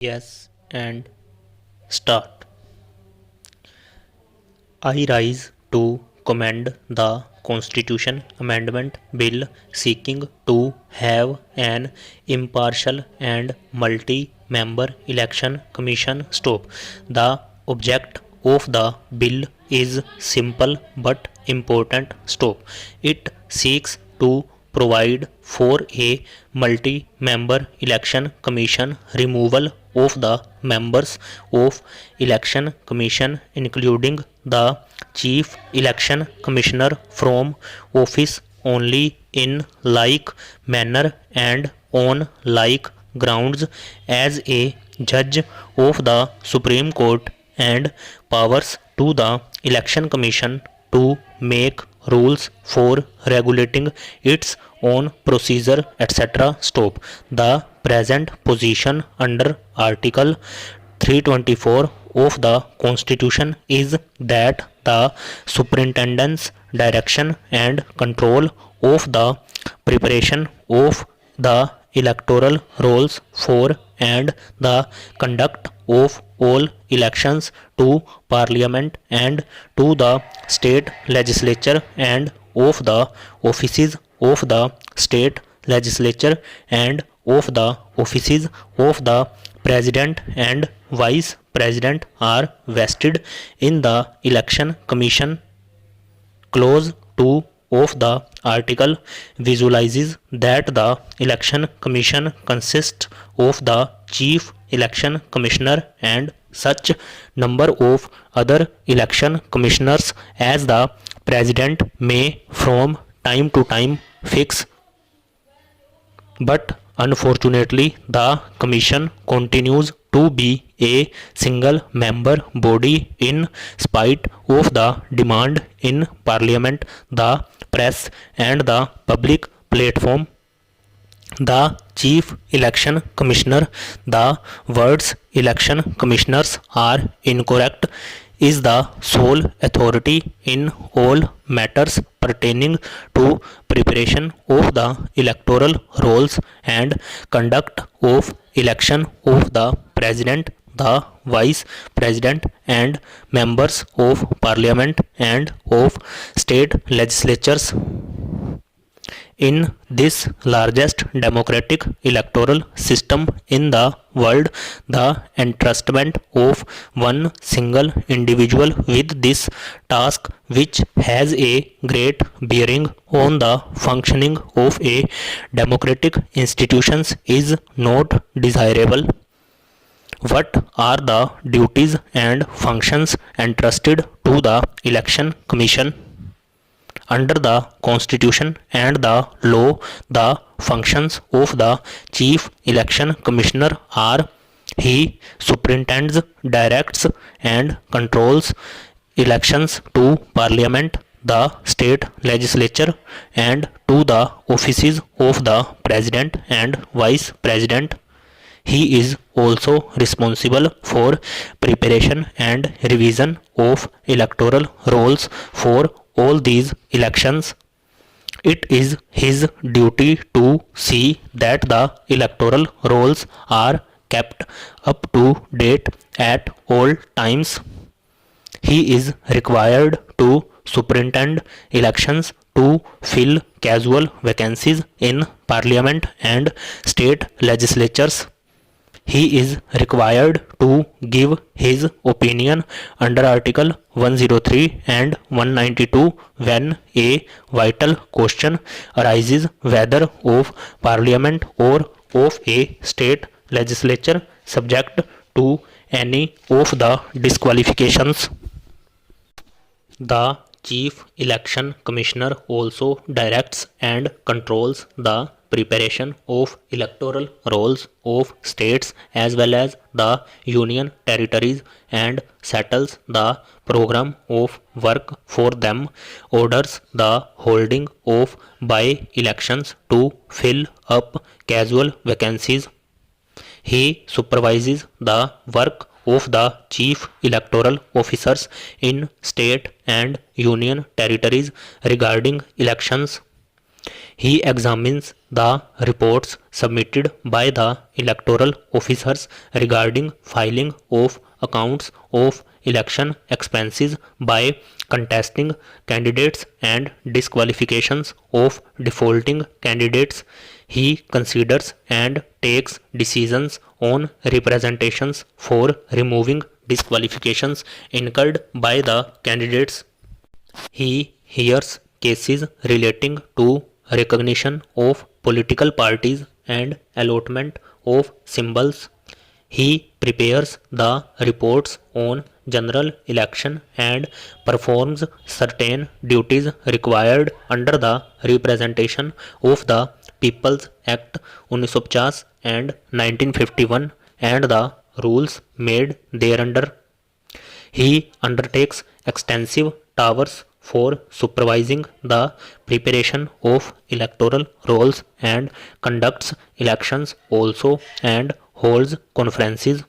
Yes, and start. I rise to commend the Constitution Amendment Bill seeking to have an impartial and multi-member election commission stop. The object of the bill is simple but important stop. It seeks to provide for a multi-member election commission, removal of the members of election commission including the chief election commissioner from office only in like manner and on like grounds as a judge of the Supreme Court, and powers to the election commission to make rules for regulating its own procedure, etc. Stop. The present position under Article 324 of the Constitution is that the superintendent's direction and control of the preparation of the electoral rolls for and the conduct of all elections to parliament and to the state legislature and of the offices of the state legislature and of the offices of the president and vice president are vested in the election commission. Clause 2 of the article visualizes that the election commission consists of the chief election commissioner and such number of other election commissioners as the president may from time to time fix, but unfortunately the commission continues to be a single member body in spite of the demand in parliament, the press and the public platform. The chief election commissioner, the words election commissioners are incorrect, is the sole authority in all matters pertaining to preparation of the electoral rolls and conduct of election of the president, the vice president and members of parliament and of state legislatures. In this largest democratic electoral system in the world, the entrustment of one single individual with this task, which has a great bearing on the functioning of a democratic institutions, is not desirable. What are the duties and functions entrusted to the election commission? Under the Constitution and the law, the functions of the Chief Election Commissioner are: he superintends, directs, and controls elections to Parliament, the state legislature, and to the offices of the President and Vice President. He is also responsible for preparation and revision of electoral rolls for all these elections. It is his duty to see that the electoral rolls are kept up to date at all times. He is required to superintend elections to fill casual vacancies in parliament and state legislatures. He is required to give his opinion under Article 103 and 192 when a vital question arises, whether of Parliament or of a state legislature, subject to any of the disqualifications. The Chief Election Commissioner also directs and controls the preparation of electoral rolls of states as well as the union territories and settles the program of work for them, orders the holding of by-elections to fill up casual vacancies. He supervises the work of the chief electoral officers in state and union territories regarding elections. He examines the reports submitted by the electoral officers regarding filing of accounts of election expenses by contesting candidates and disqualifications of defaulting candidates. He considers and takes decisions on representations for removing disqualifications incurred by the candidates. He hears cases relating to recognition of political parties and allotment of symbols. He prepares the reports on general election and performs certain duties required under the Representation of the People's Act 1950 and 1951 and the rules made thereunder. He undertakes extensive tours for supervising the preparation of electoral rolls and conducts elections also and holds conferences.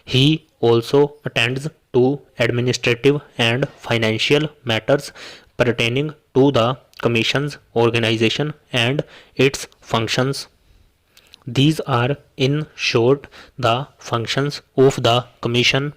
He also attends to administrative and financial matters pertaining to the Commission's organization and its functions. These are, in short, the functions of the Commission.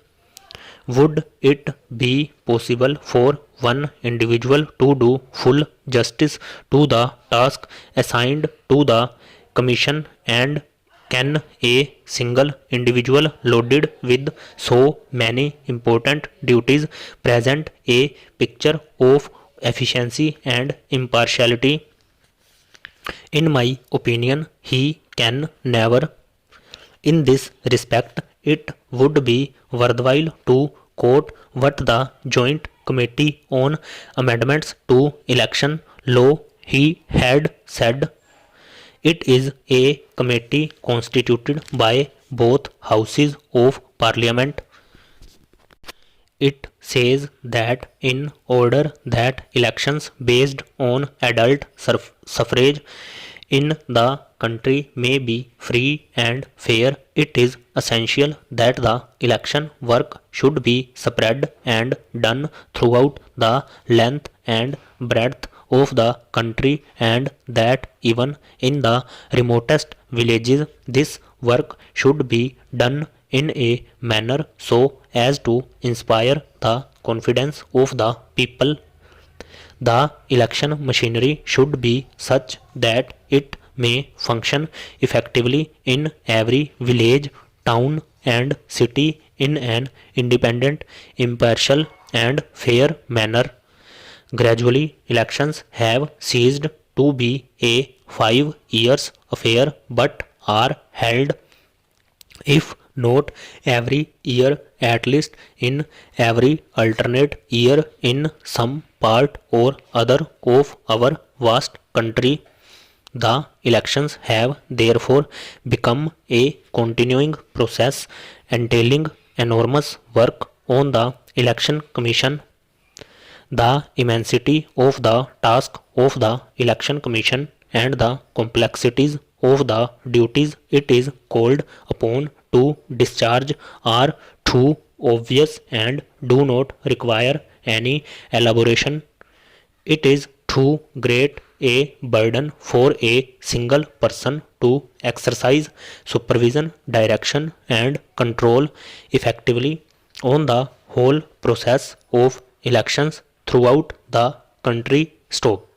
Would it be possible for one individual to do full justice to the task assigned to the Commission, and can a single individual loaded with so many important duties present a picture of efficiency and impartiality? In my opinion, he can never. In this respect, it would be worthwhile to quote what the Joint Committee on Amendments to Election Law he had said. It is a committee constituted by both houses of Parliament. It says that in order that elections based on adult suffrage in the country may be free and fair, it is essential that the election work should be spread and done throughout the length and breadth of the country, and that even in the remotest villages this work should be done in a manner so as to inspire the confidence of the people. The election machinery should be such that it may function effectively in every village, town, and city in an independent, impartial, and fair manner. Gradually, elections have ceased to be a 5 years affair but are held, if not every year, at least in every alternate year in some part or other of our vast country. The elections have therefore become a continuing process entailing enormous work on the Election Commission. The immensity of the task of the Election Commission and the complexities of the duties it is called upon to discharge are too obvious and do not require any elaboration. It is too great a burden for a single person to exercise supervision, direction, and control effectively on the whole process of elections throughout the country. Stop.